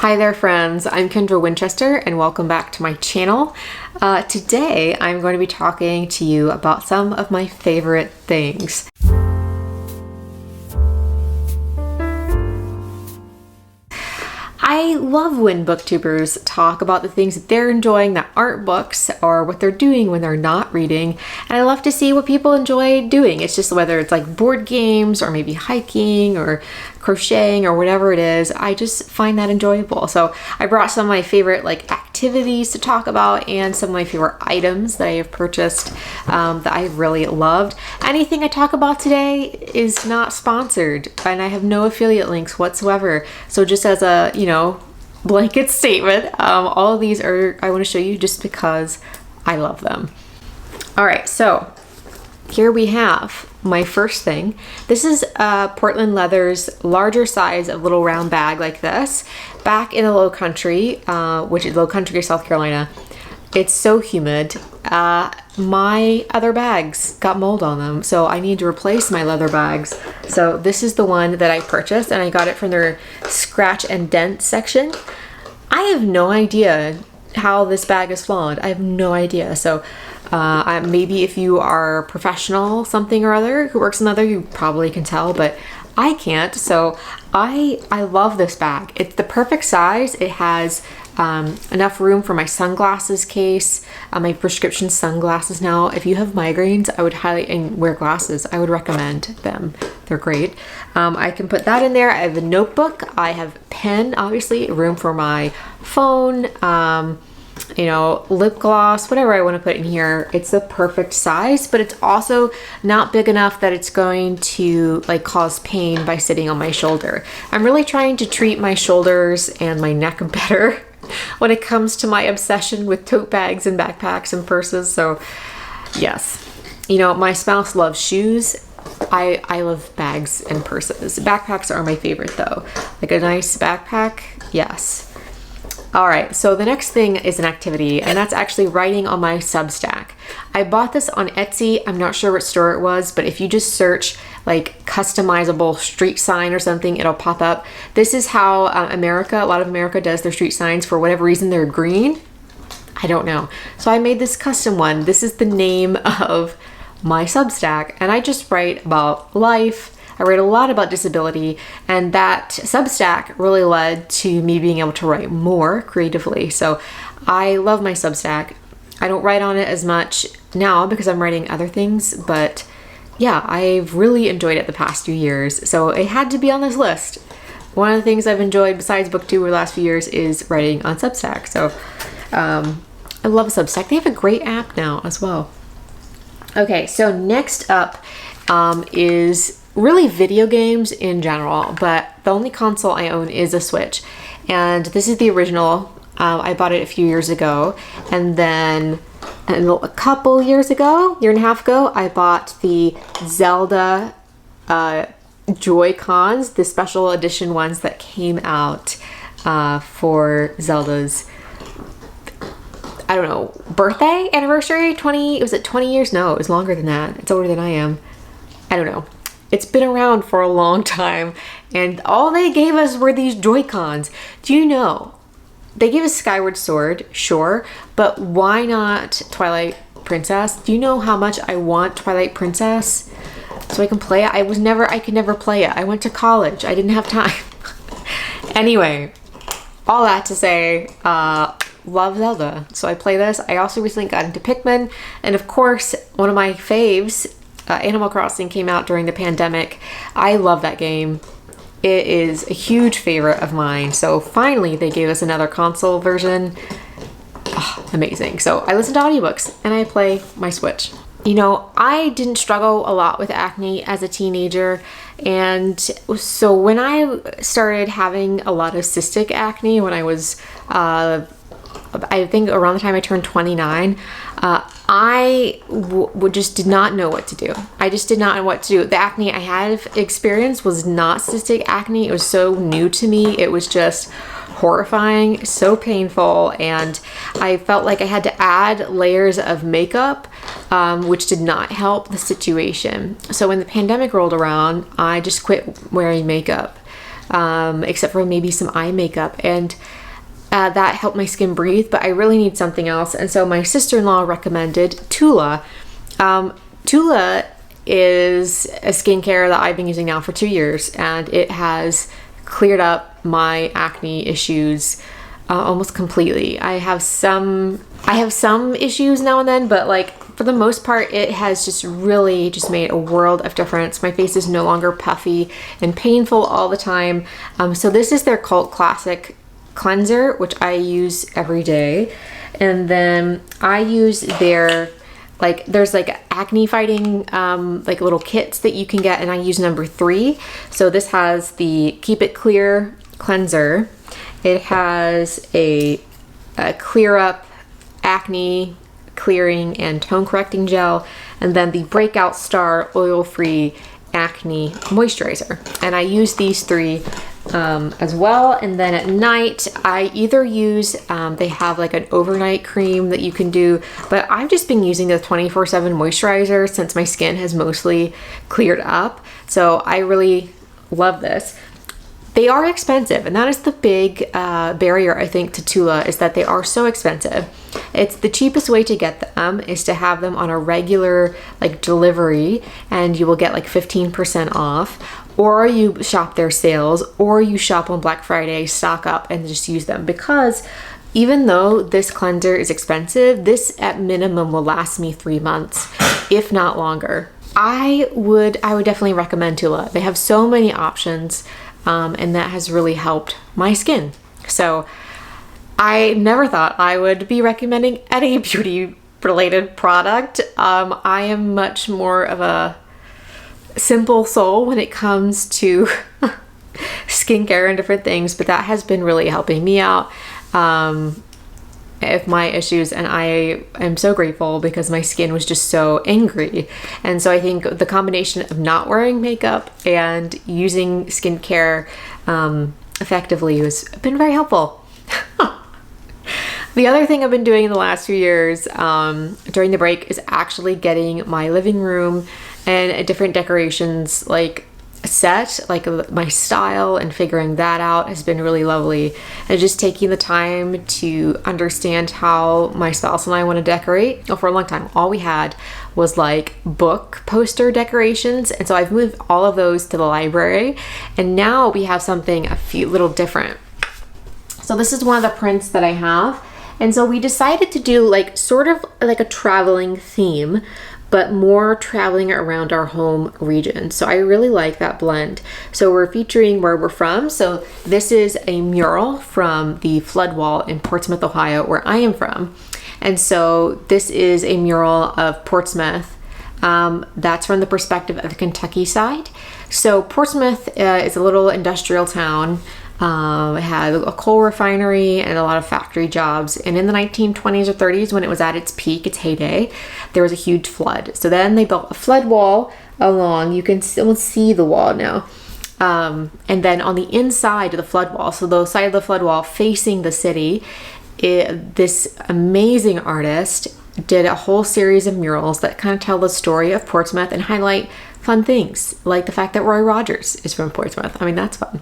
Hi there friends, I'm Kendra Winchester and welcome back to my channel. Today I'm going to be talking to you about some of my favorite things. I love when booktubers talk about the things that they're enjoying that aren't books or what they're doing when they're not reading, and I love to see what people enjoy doing. It's just whether it's like board games or maybe hiking or crocheting or whatever it is, I just find that enjoyable. So I brought some of my favorite activities to talk about and some of my favorite items that I have purchased that I really loved. Anything I talk about today is not sponsored and I have no affiliate links whatsoever. So just as a, blanket statement, all of these I want to show you just because I love them. All right, so here we have my first thing. This is Portland Leather's larger size of little round bag like this. Back in the low country, which is low country, South Carolina, it's so humid. My other bags got mold on them, so I need to replace my leather bags. So this is the one that I purchased and I got it from their scratch and dent section. I have no idea how this bag is flawed. I have no idea. So maybe if you are professional something or other who works in leather, you probably can tell, but I can't. So I love this bag. It's the perfect size. It has enough room for my sunglasses case, my prescription sunglasses now. If you have migraines, I would and wear glasses, I would recommend them. They're great. I can put that in there. I have a notebook. I have a pen, obviously, room for my phone, lip gloss, whatever I want to put in here. It's the perfect size, but it's also not big enough that it's going to cause pain by sitting on my shoulder. I'm really trying to treat my shoulders and my neck better when it comes to my obsession with tote bags and backpacks and purses. So yes, my spouse loves shoes. I love bags and purses. Backpacks are my favorite though. Like a nice backpack, yes. All right, so the next thing is an activity, and that's actually writing on my Substack. I bought this on Etsy. I'm not sure what store it was, but if you just search customizable street sign or something, it'll pop up. This is how a lot of America does their street signs. For whatever reason, they're green. I don't know. So I made this custom one. This is the name of my Substack, and I just write about life. I write a lot about disability, and that Substack really led to me being able to write more creatively. So I love my Substack. I don't write on it as much now because I'm writing other things, but yeah, I've really enjoyed it the past few years. So it had to be on this list. One of the things I've enjoyed besides BookTube over the last few years is writing on Substack. So I love Substack. They have a great app now as well. Okay, so next up is really video games in general, but the only console I own is a Switch, and this is the original. I bought it a few years ago, and then a couple years ago, year and a half ago, I bought the Zelda Joy-Cons, the special edition ones that came out for Zelda's, I don't know, birthday, anniversary, was it 20 years? No, it was longer than that. It's older than I am. I don't know. It's been around for a long time, and all they gave us were these Joy-Cons. Do you know, they gave us Skyward Sword, sure, but why not Twilight Princess? Do you know how much I want Twilight Princess so I can play it? I could never play it. I went to college. I didn't have time. Anyway, all that to say, love Zelda. So I play this. I also recently got into Pikmin, and of course, one of my faves, Animal Crossing, came out during the pandemic. I love that game. It is a huge favorite of mine. So finally they gave us another console version. Oh, amazing. So I listen to audiobooks and I play my Switch. I didn't struggle a lot with acne as a teenager, and so when I started having a lot of cystic acne when I was I think around the time I turned 29, I just did not know what to do. I just did not know what to do. The acne I had experienced was not cystic acne. It was so new to me. It was just horrifying, so painful, and I felt like I had to add layers of makeup, which did not help the situation. So when the pandemic rolled around, I just quit wearing makeup. except for maybe some eye makeup. And that helped my skin breathe, but I really need something else. And so my sister-in-law recommended Tula. Tula is a skincare that I've been using now for 2 years, and it has cleared up my acne issues almost completely. I have some issues now and then, but like for the most part, it has just really just made a world of difference. My face is no longer puffy and painful all the time. So this is their Cult Classic cleanser, which I use every day. And then I use their, like, there's like acne fighting like little kits that you can get, and I use number 3. So this has the Keep It Clear cleanser. It has a clear up acne clearing and tone correcting gel, and then the Breakout Star oil free acne moisturizer. And I use these 3 as well. And then at night I either use they have like an overnight cream that you can do, but I've just been using the 24/7 moisturizer since my skin has mostly cleared up. So I really love this. They are expensive, and that is the big barrier, I think, to Tula, is that they are so expensive. It's the cheapest way to get them is to have them on a regular like delivery, and you will get like 15% off, or you shop their sales, or you shop on Black Friday, stock up and just use them. Because even though this cleanser is expensive, this at minimum will last me 3 months, if not longer. I would definitely recommend Tula. They have so many options. And that has really helped my skin. So I never thought I would be recommending any beauty related product. I am much more of a simple soul when it comes to skincare and different things, but that has been really helping me out with my issues, and I am so grateful because my skin was just so angry. And so I think the combination of not wearing makeup and using skincare effectively has been very helpful. The other thing I've been doing in the last few years during the break is actually getting my living room and different decorations like set, like my style, and figuring that out has been really lovely. And just taking the time to understand how my spouse and I want to decorate. For a long time, all we had was like book poster decorations, and so I've moved all of those to the library, and now we have something a few little different. So this is one of the prints that I have, and so we decided to do like sort of like a traveling theme, but more traveling around our home region. So I really like that blend. So we're featuring where we're from. So this is a mural from the flood wall in Portsmouth, Ohio, where I am from. And so this is a mural of Portsmouth. That's from the perspective of the Kentucky side. So Portsmouth is a little industrial town. It had a coal refinery and a lot of factory jobs. And in the 1920s or 30s, when it was at its peak, its heyday, there was a huge flood. So then they built a flood wall along. You can still see the wall now. And then on the inside of the flood wall, so the side of the flood wall facing the city, this amazing artist did a whole series of murals that kind of tell the story of Portsmouth and highlight fun things, like the fact that Roy Rogers is from Portsmouth. I mean, that's fun.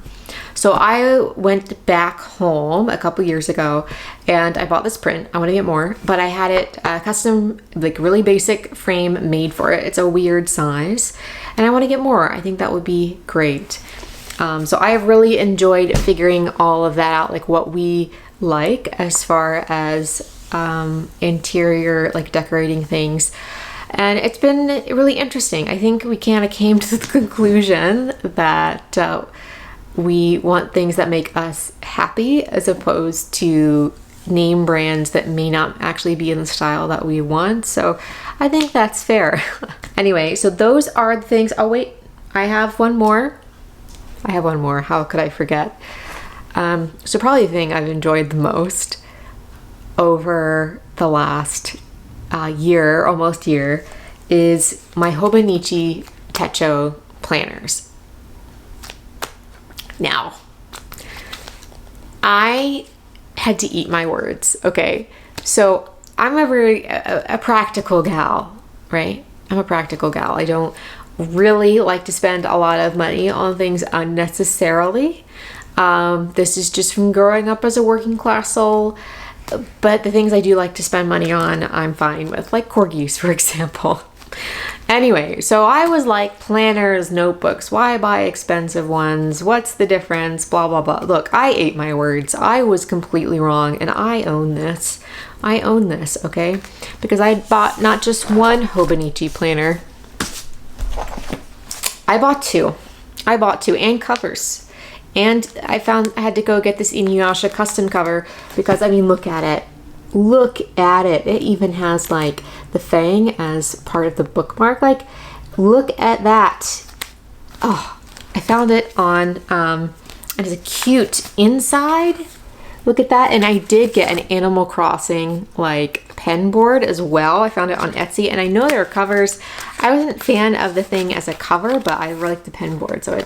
So I went back home a couple years ago and I bought this print. I want to get more, but I had it custom, like really basic frame made for it. It's a weird size and I want to get more. I think that would be great. So I have really enjoyed figuring all of that out, like what we like as far as interior, like decorating things. And it's been really interesting. I think we kind of came to the conclusion that we want things that make us happy as opposed to name brands that may not actually be in the style that we want. So I think that's fair. Anyway, so those are the things. Oh wait, I have one more. How could I forget? So probably the thing I've enjoyed the most over the last year, almost year, is my Hobonichi Techo planners. Now, I had to eat my words, okay? So I'm a practical gal, right? I'm a practical gal. I don't really like to spend a lot of money on things unnecessarily. This is just from growing up as a working class soul. But the things I do like to spend money on, I'm fine with, like corgis, for example. Anyway, so I was like, planners, notebooks, why buy expensive ones? What's the difference? Blah, blah, blah. Look, I ate my words. I was completely wrong, and I own this. I own this, okay? Because I bought not just one Hobonichi planner. I bought two. And covers. And I found I had to go get this Inuyasha custom cover because, I mean, look at it. Look at it. It even has like the fang as part of the bookmark. Like, look at that. Oh, I found it on, it is a cute inside. Look at that. And I did get an Animal Crossing like pen board as well. I found it on Etsy, and I know there are covers. I wasn't a fan of the thing as a cover, but I really like the pen board. So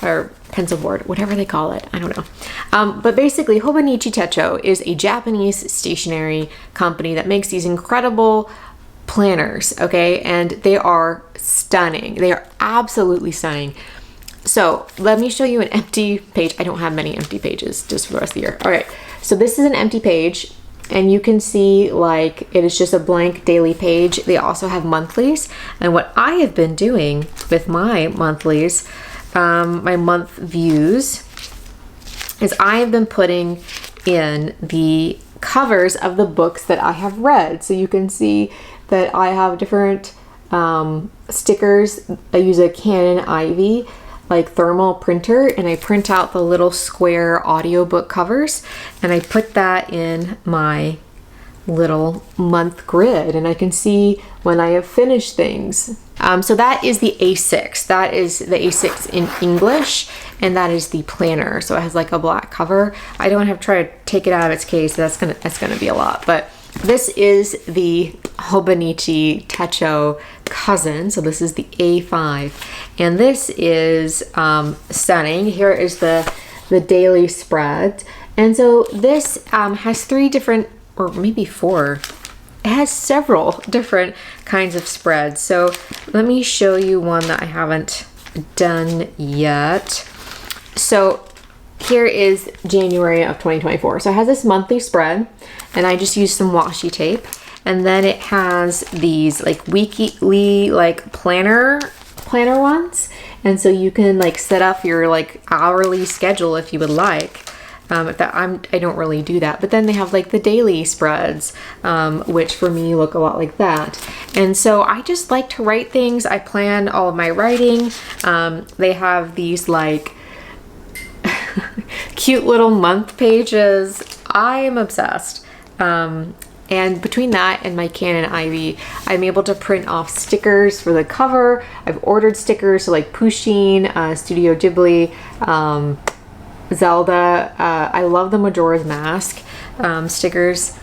or pencil board, whatever they call it. I don't know. But basically, Hobonichi Techo is a Japanese stationery company that makes these incredible planners, okay? And they are stunning. They are absolutely stunning. So let me show you an empty page. I don't have many empty pages just for the rest of the year. All right, so this is an empty page, and you can see like it is just a blank daily page. They also have monthlies, and what I have been doing with my monthlies, my month views, is I have been putting in the covers of the books that I have read. So you can see that I have different stickers. I use a Canon Ivy like thermal printer, and I print out the little square audiobook covers, and I put that in my little month grid, and I can see when I have finished things. So that is the A6. That is the A6 in English, and that is the planner. So it has like a black cover. I don't have to try to take it out of its case. That's gonna be a lot. But this is the Hobonichi Techo cousin. So this is the A5, and this is stunning. Here is the daily spread, and so this has 3 different, or maybe 4. It has several different kinds of spreads. So let me show you one that I haven't done yet. So here is January of 2024. So it has this monthly spread, and I just used some washi tape. And then it has these like weekly like planner ones. And so you can like set up your like hourly schedule if you would like. I don't really do that, but then they have like the daily spreads, which for me look a lot like that. And so I just like to write things. I plan all of my writing. They have these like cute little month pages. I am obsessed. And between that and my Canon Ivy, I'm able to print off stickers for the cover. I've ordered stickers, so like Pusheen, Studio Ghibli, Zelda. I love the Majora's Mask stickers.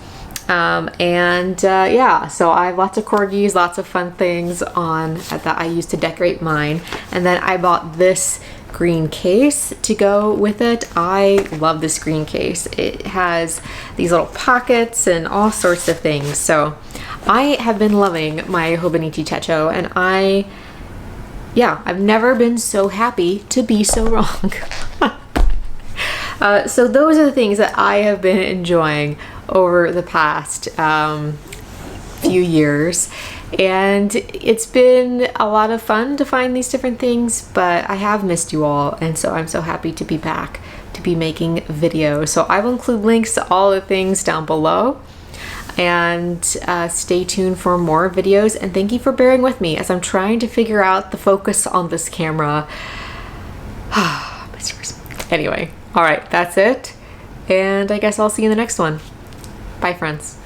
Yeah, so I have lots of corgis, lots of fun things on that I use to decorate mine. And then I bought this green case to go with it. I love this green case. It has these little pockets and all sorts of things. So I have been loving my Hobonichi Techo, and I've never been so happy to be so wrong. So those are the things that I have been enjoying over the past few years, and it's been a lot of fun to find these different things, but I have missed you all, and so I'm so happy to be back to be making videos. So I will include links to all the things down below, and stay tuned for more videos, and thank you for bearing with me as I'm trying to figure out the focus on this camera. Anyway, all right, that's it, and I guess I'll see you in the next one. Bye, friends.